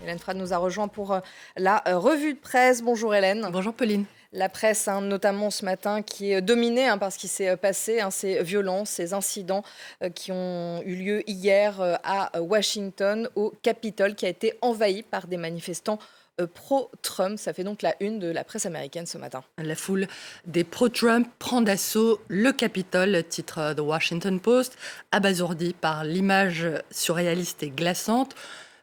Hélène Frade nous a rejoint pour la revue de presse. Bonjour Hélène. Bonjour Pauline. La presse, notamment ce matin, qui est dominée par ce qui s'est passé, ces violences, ces incidents qui ont eu lieu hier à Washington, au Capitole, qui a été envahi par des manifestants pro-Trump. Ça fait donc la une de la presse américaine ce matin. La foule des pro-Trump prend d'assaut le Capitole, titre The Washington Post, abasourdi par l'image surréaliste et glaçante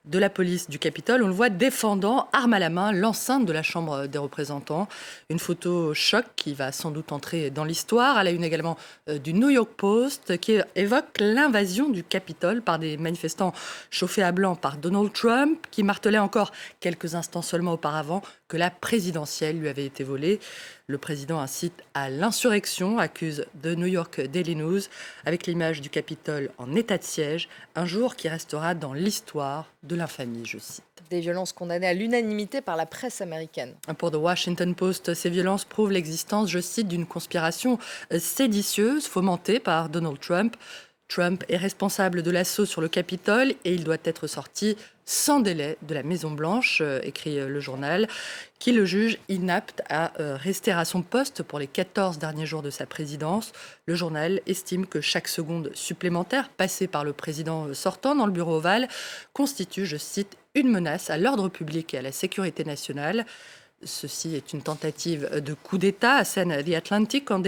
de la police du Capitole. On le voit défendant, arme à la main, l'enceinte de la Chambre des représentants. Une photo choc qui va sans doute entrer dans l'histoire. À la une également du New York Post qui évoque l'invasion du Capitole par des manifestants chauffés à blanc par Donald Trump, qui martelait encore quelques instants seulement auparavant que la présidentielle lui avait été volée. Le président incite à l'insurrection, accuse The New York Daily News, avec l'image du Capitole en état de siège, un jour qui restera dans l'histoire de l'infamie, je cite. Des violences condamnées à l'unanimité par la presse américaine. Pour The Washington Post, ces violences prouvent l'existence, je cite, d'une conspiration séditieuse fomentée par Donald Trump. Trump est responsable de l'assaut sur le Capitole et il doit être sorti sans délai de la Maison-Blanche, écrit le journal, qui le juge inapte à rester à son poste pour les 14 derniers jours de sa présidence. Le journal estime que chaque seconde supplémentaire passée par le président sortant dans le bureau ovale constitue, je cite, une menace à l'ordre public et à la sécurité nationale. Ceci est une tentative de coup d'État, assène The Atlantic, en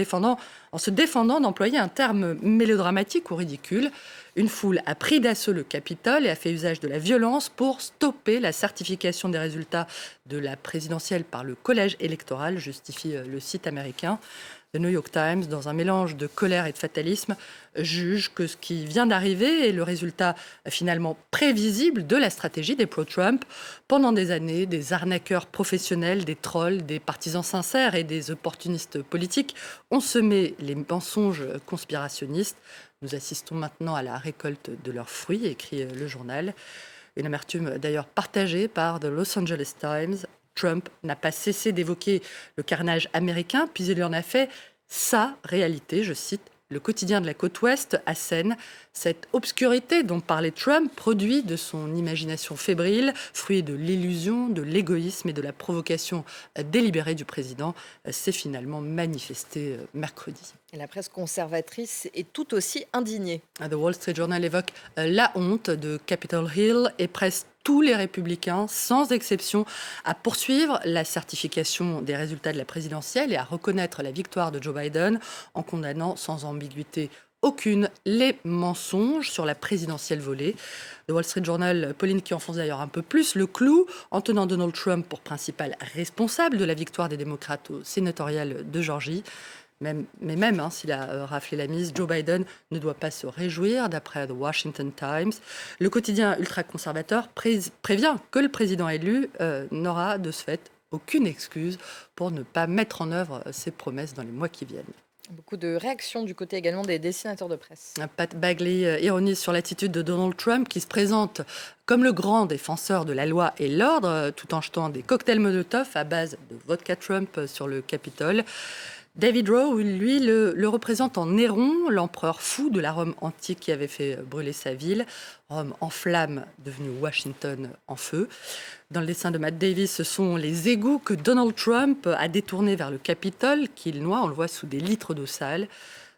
se défendant d'employer un terme mélodramatique ou ridicule. Une foule a pris d'assaut le Capitole et a fait usage de la violence pour stopper la certification des résultats de la présidentielle par le collège électoral, justifie le site américain. The New York Times, dans un mélange de colère et de fatalisme, juge que ce qui vient d'arriver est le résultat finalement prévisible de la stratégie des pro-Trump. Pendant des années, des arnaqueurs professionnels, des trolls, des partisans sincères et des opportunistes politiques ont semé les mensonges conspirationnistes. Nous assistons maintenant à la récolte de leurs fruits, écrit le journal. Une amertume d'ailleurs partagée par The Los Angeles Times. Trump n'a pas cessé d'évoquer le carnage américain, puis il en a fait sa réalité, je cite. Le quotidien de la côte ouest assène cette obscurité dont parlait Trump, produit de son imagination fébrile, fruit de l'illusion, de l'égoïsme et de la provocation délibérée du président, s'est finalement manifesté mercredi. Et la presse conservatrice est tout aussi indignée. The Wall Street Journal évoque la honte de Capitol Hill et presse tous les républicains, sans exception, à poursuivre la certification des résultats de la présidentielle et à reconnaître la victoire de Joe Biden en condamnant sans ambiguïté aucune les mensonges sur la présidentielle volée. The Wall Street Journal, Pauline, qui enfonce d'ailleurs un peu plus le clou en tenant Donald Trump pour principal responsable de la victoire des démocrates au sénatorial de Géorgie. Mais même s'il a raflé la mise, Joe Biden ne doit pas se réjouir, d'après The Washington Times. Le quotidien ultra-conservateur prévient que le président élu n'aura de ce fait aucune excuse pour ne pas mettre en œuvre ses promesses dans les mois qui viennent. Beaucoup de réactions du côté également des dessinateurs de presse. Pat Bagley ironise sur l'attitude de Donald Trump qui se présente comme le grand défenseur de la loi et l'ordre tout en jetant des cocktails Molotov à base de vodka Trump sur le Capitole. David Rowe, lui, le représente en Néron, l'empereur fou de la Rome antique qui avait fait brûler sa ville. Rome en flammes, devenue Washington en feu. Dans le dessin de Matt Davis, ce sont les égouts que Donald Trump a détournés vers le Capitole, qu'il noie, on le voit, sous des litres d'eau sale.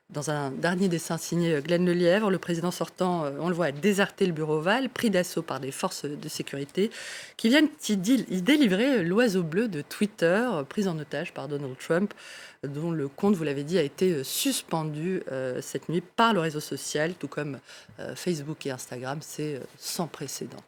Dans un dernier dessin signé Glenn Lelièvre, le président sortant, on le voit, a déserté le bureau ovale, pris d'assaut par des forces de sécurité qui viennent y délivrer l'oiseau bleu de Twitter, pris en otage par Donald Trump, dont le compte, vous l'avez dit, a été suspendu cette nuit par le réseau social, tout comme Facebook et Instagram. C'est sans précédent.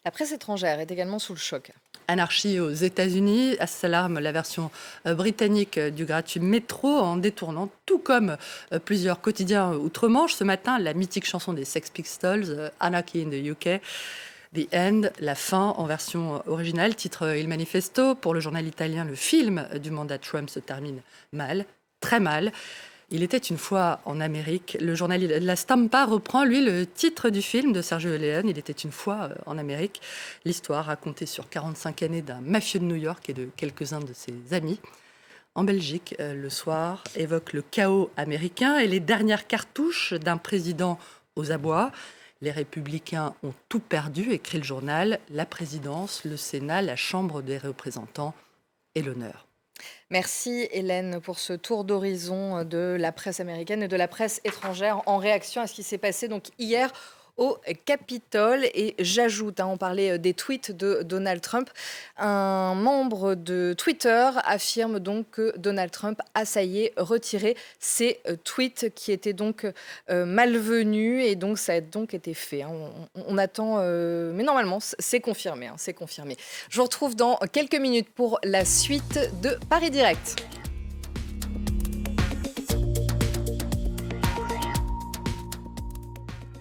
La presse étrangère est également sous le choc. Anarchie aux États-Unis, s'alarme la version britannique du gratuit métro en détournant, tout comme plusieurs quotidiens outre-Manche. Ce matin, la mythique chanson des Sex Pistols, Anarchy in the UK, The End, la fin en version originale, titre Il Manifesto. Pour le journal italien, le film du mandat Trump se termine mal, très mal. Il était une fois en Amérique. Le journal La Stampa reprend, lui, le titre du film de Sergio Leone. Il était une fois en Amérique. L'histoire racontée sur 45 années d'un mafieux de New York et de quelques-uns de ses amis. En Belgique, le soir évoque le chaos américain et les dernières cartouches d'un président aux abois Les républicains ont tout perdu, écrit le journal, la présidence, le Sénat, la Chambre des représentants et l'honneur. Merci Hélène pour ce tour d'horizon de la presse américaine et de la presse étrangère en réaction à ce qui s'est passé donc hier au Capitole. Et j'ajoute, on parlait des tweets de Donald Trump, un membre de Twitter affirme donc que Donald Trump a, ça y est, retiré ses tweets qui étaient donc malvenus, et donc ça a donc été fait. On attend, mais normalement c'est confirmé, c'est confirmé. Je vous retrouve dans quelques minutes pour la suite de Paris Direct.